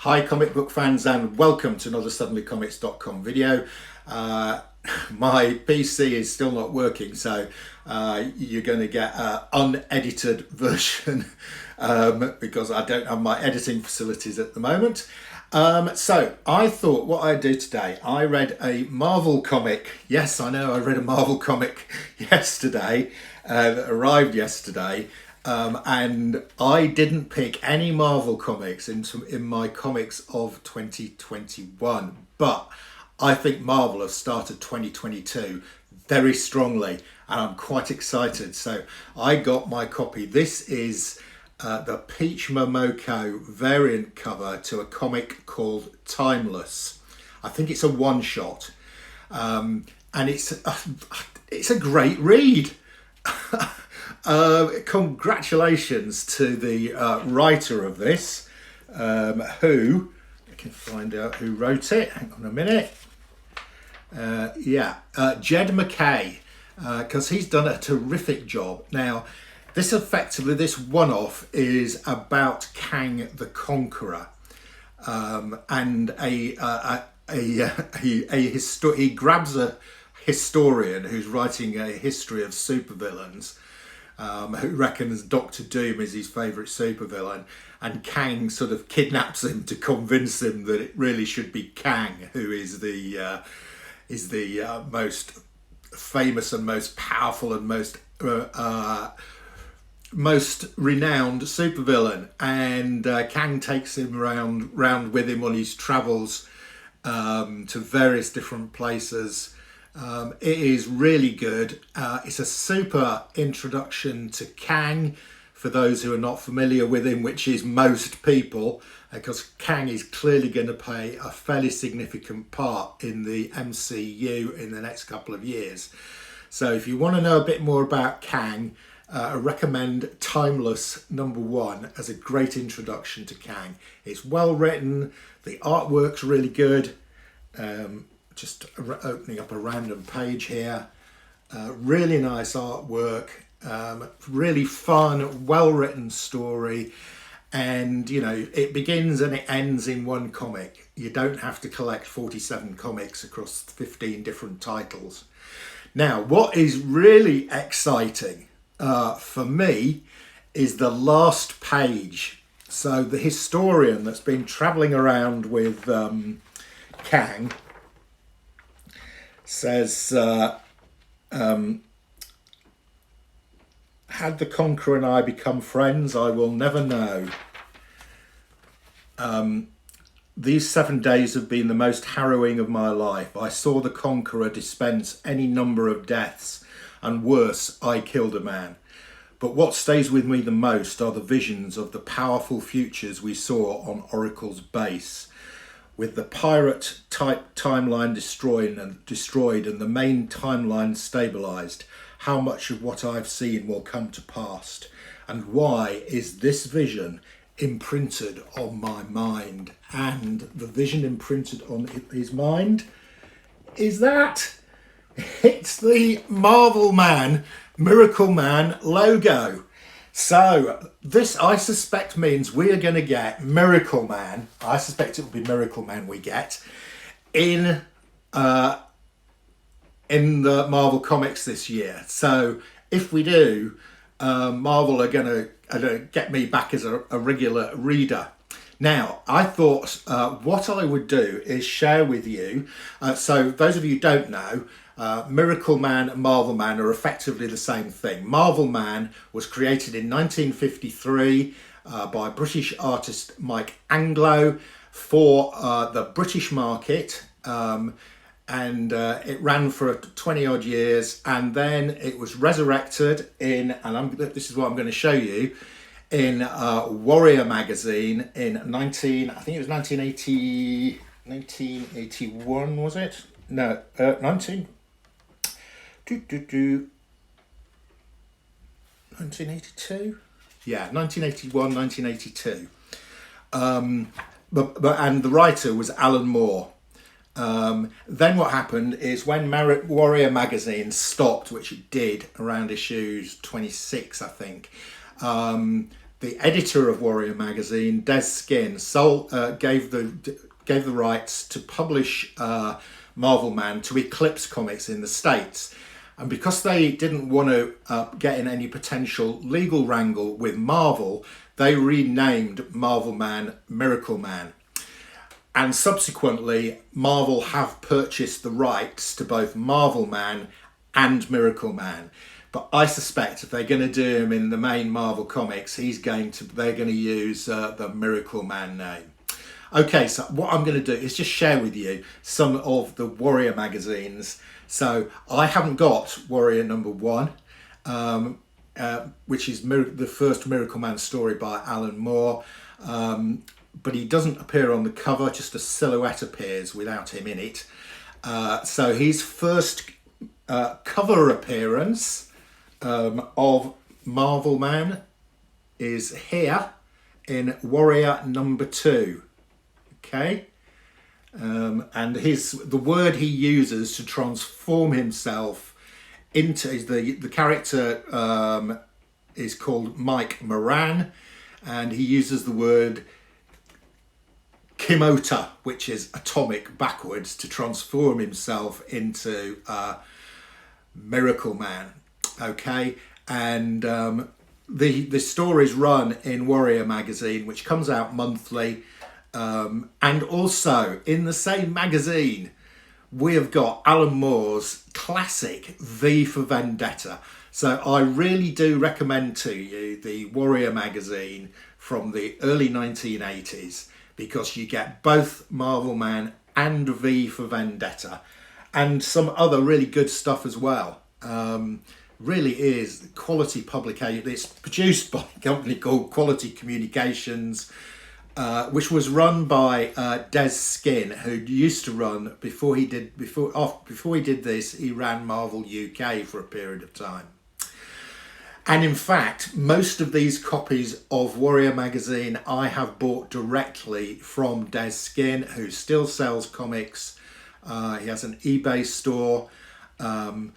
Hi comic book fans, and welcome to another suddenlycomics.com video. My PC is still not working, so you're going to get an unedited version because I don't have my editing facilities at the moment. So I thought what I'd do today, I read a Marvel comic. Yes, I know I read a Marvel comic yesterday that arrived yesterday. And I didn't pick any Marvel comics in my comics of 2021, but I think Marvel have started 2022 very strongly, and I'm quite excited. So I got my copy. This is the Peach Momoko variant cover to a comic called Timeless. I think it's a one-shot, and it's a great read. Congratulations to the writer of this, who I can find out who wrote it. Hang on a minute. Jed MacKay, because he's done a terrific job. Now, this one-off is about Kang the Conqueror, and he grabs a historian who's writing a history of supervillains. Who reckons Doctor Doom is his favourite supervillain, and Kang sort of kidnaps him to convince him that it really should be Kang who is the most famous and most powerful and most renowned supervillain. And Kang takes him round with him on his travels to various different places. It is really good. It's a super introduction to Kang for those who are not familiar with him, which is most people, because Kang is clearly going to play a fairly significant part in the MCU in the next couple of years. So if you want to know a bit more about Kang, I recommend Timeless #1 as a great introduction to Kang. It's well written, the artwork's really good. Just opening up a random page here. Really nice artwork, really fun, well-written story, and it begins and it ends in one comic. You don't have to collect 47 comics across 15 different titles. Now, what is really exciting for me is the last page. So the historian that's been traveling around with Kang says, had the Conqueror and I become friends, I will never know. These 7 days have been the most harrowing of my life. I saw the Conqueror dispense any number of deaths, and worse, I killed a man. But what stays with me the most are the visions of the powerful futures we saw on Oracle's base. With the pirate type timeline destroyed and the main timeline stabilized, how much of what I've seen will come to pass? And why is this vision imprinted on my mind? And the vision imprinted on his mind is that it's the Marvelman, Miracleman logo. So this, I suspect, means we are going to get Miracleman. I suspect it will be Miracleman we get in the Marvel comics this year. So if we do, Marvel are going to get me back as a regular reader. Now, I thought what I would do is share with you. So those of you who don't know, Miracleman and Marvelman are effectively the same thing. Marvelman was created in 1953 by British artist Mike Anglo for the British market, and it ran for 20 odd years, and then it was resurrected in, and this is what I'm going to show you, in Warrior magazine in 1981, was it? No, 1982? Yeah, 1981, 1982. And the writer was Alan Moore. Then what happened is when Warrior magazine stopped, which it did around issues 26, I think, the editor of Warrior magazine, Des Skin, gave the rights to publish Marvelman to Eclipse Comics in the States. And because they didn't want to get in any potential legal wrangle with Marvel, they renamed Marvelman Miracleman. And subsequently, Marvel have purchased the rights to both Marvelman and Miracleman. But I suspect if they're going to do him in the main Marvel comics, they're going to use the Miracleman name. Okay, so what I'm going to do is just share with you some of the Warrior magazines. So I haven't got Warrior number 1, which is the first Miracleman story by Alan Moore. But he doesn't appear on the cover, just a silhouette appears without him in it. So his first cover appearance of Marvelman is here in Warrior number 2. Okay, and the word he uses to transform himself into the character is called Mike Moran, and he uses the word Kimota, which is atomic backwards, to transform himself into Miracleman. Okay, and the stories run in Warrior magazine, which comes out monthly. And also in the same magazine, we have got Alan Moore's classic V for Vendetta. So I really do recommend to you the Warrior magazine from the early 1980s, because you get both Marvelman and V for Vendetta, and some other really good stuff as well. Really is quality publication. It's produced by a company called Quality Communications, which was run by Des Skin, who used to run before he did this. He ran Marvel UK for a period of time. And in fact, most of these copies of Warrior magazine I have bought directly from Des Skin, who still sells comics. He has an eBay store, and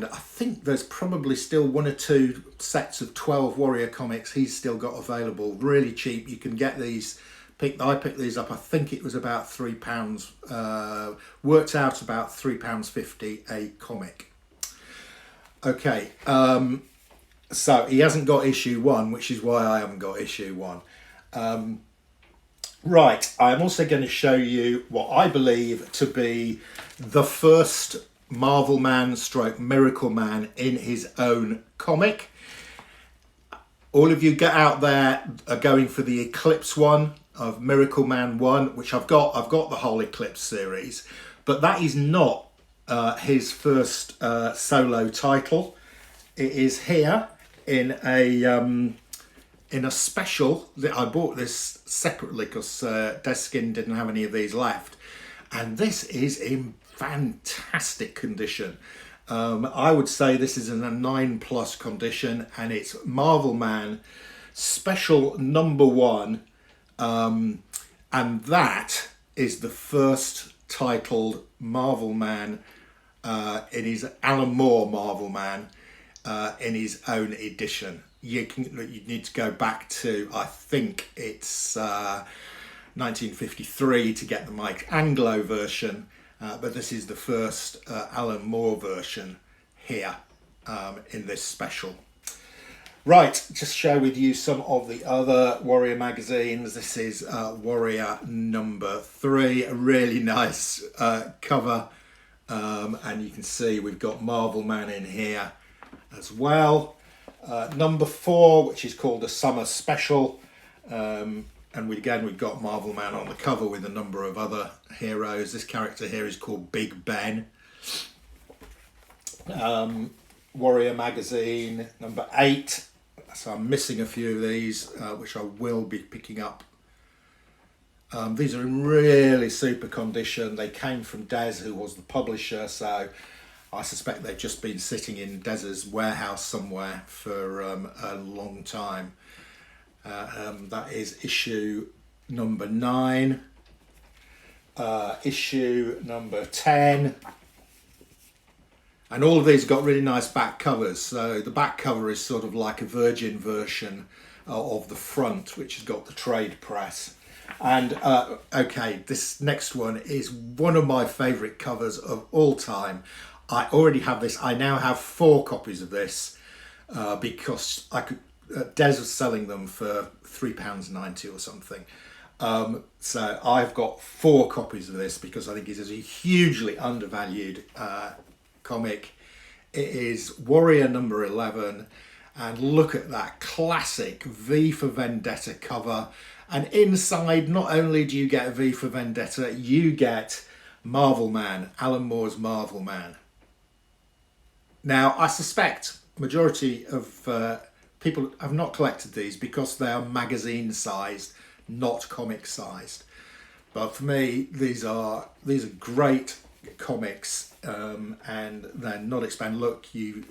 I think there's probably still 1 or 2 sets of 12 Warrior comics he's still got available, really cheap. You can get these. I picked these up, I think it was about £3, worked out about £3.50 a comic. Okay, so he hasn't got issue 1, which is why I haven't got issue 1. Right, I'm also going to show you what I believe to be the first Marvelman / Miracleman in his own comic. All of you get out there are going for the Eclipse one of Miracleman 1, which I've got the whole Eclipse series, but that is not his first solo title. It is here in a special. I bought this separately because Des Skin didn't have any of these left, and this is in fantastic condition. I would say this is in a 9+ condition, and it's Marvelman special number 1, and that is the first titled Marvelman in his Alan Moore Marvelman in his own edition. You need to go back to, I think it's 1953 to get the Mike Anglo version. But this is the first Alan Moore version here in this special. Right, just share with you some of the other Warrior magazines. This is Warrior number 3, a really nice cover. And you can see we've got Marvelman in here as well. Number 4, which is called a Summer Special. And we've got Marvelman on the cover with a number of other heroes. This character here is called Big Ben. Warrior magazine number 8. So I'm missing a few of these, which I will be picking up. These are in really super condition. They came from Des, who was the publisher, so I suspect they've just been sitting in Des's warehouse somewhere for a long time. That is issue number 9, issue number 10, and all of these got really nice back covers. So the back cover is sort of like a Virgin version of the front, which has got the trade press. And okay, this next one is one of my favourite covers of all time. I already have this. I now have 4 copies of this because I could. Des was selling them for £3.90 or something. So I've got 4 copies of this because I think it is a hugely undervalued comic. It is Warrior number 11, and look at that classic V for Vendetta cover. And inside, not only do you get V for Vendetta, you get Marvelman, Alan Moore's Marvelman. Now, I suspect majority of people have not collected these because they are magazine sized, not comic sized. But for me, these are great comics, and they're not expanded. Look, we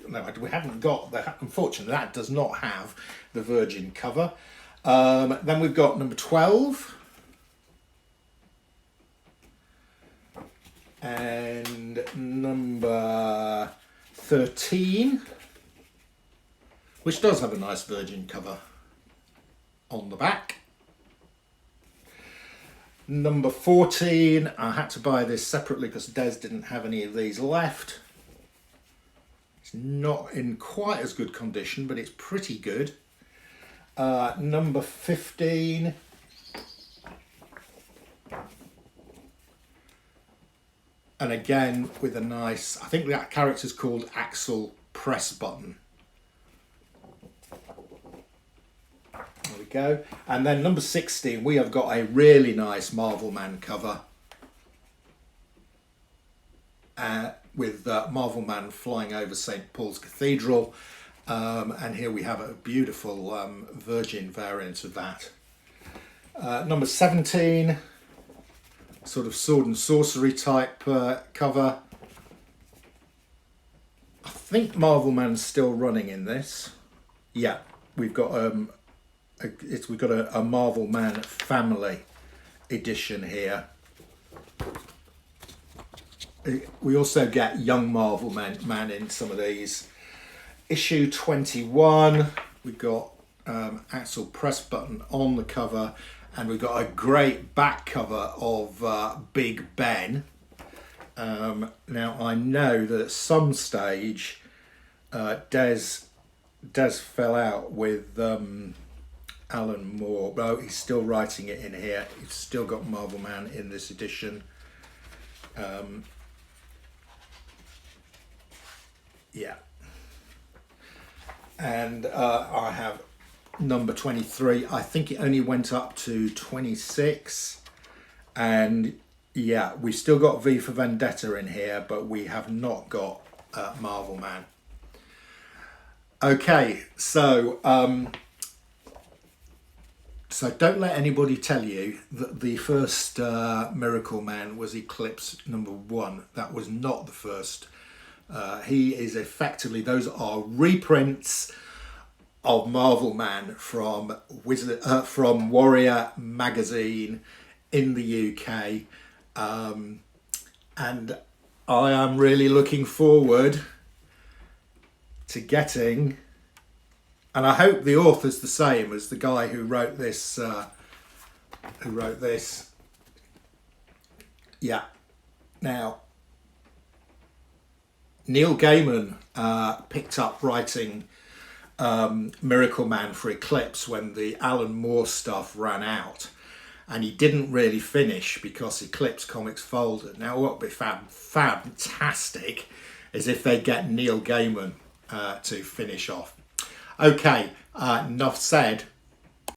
haven't got that. Unfortunately, that does not have the Virgin cover. Then we've got number 12 and number 13, which does have a nice Virgin cover on the back. Number 14, I had to buy this separately because Des didn't have any of these left. It's not in quite as good condition, but it's pretty good. Number 15, and again with a nice, I think that character's called Axel Press Button. There we go. And then number 16, we have got a really nice Marvelman cover with Marvelman flying over St. Paul's Cathedral. And here we have a beautiful Virgin variant of that. Number 17, sort of sword and sorcery type cover. I think Marvelman's still running in this. Yeah, we've got a Marvelman family edition here. We also get young Marvelman in some of these. Issue 21, we've got Axel Press Button on the cover, and we've got a great back cover of Big Ben. Now I know that at some stage Des fell out with Alan Moore. Oh, he's still writing it in here. He's still got Marvelman in this edition. Yeah. And I have number 23. I think it only went up to 26. And yeah, we've still got V for Vendetta in here, but we have not got Marvelman. Okay, so don't let anybody tell you that the first Miracleman was Eclipse number 1. That was not the first. He is effectively, those are reprints of Marvelman from Warrior magazine in the UK, and I am really looking forward to getting, and I hope the author's the same as the guy who wrote this. Yeah. Now, Neil Gaiman picked up writing Miracleman for Eclipse when the Alan Moore stuff ran out, and he didn't really finish because Eclipse Comics folded. Now what would be fantastic is if they get Neil Gaiman to finish off. Okay, enough said.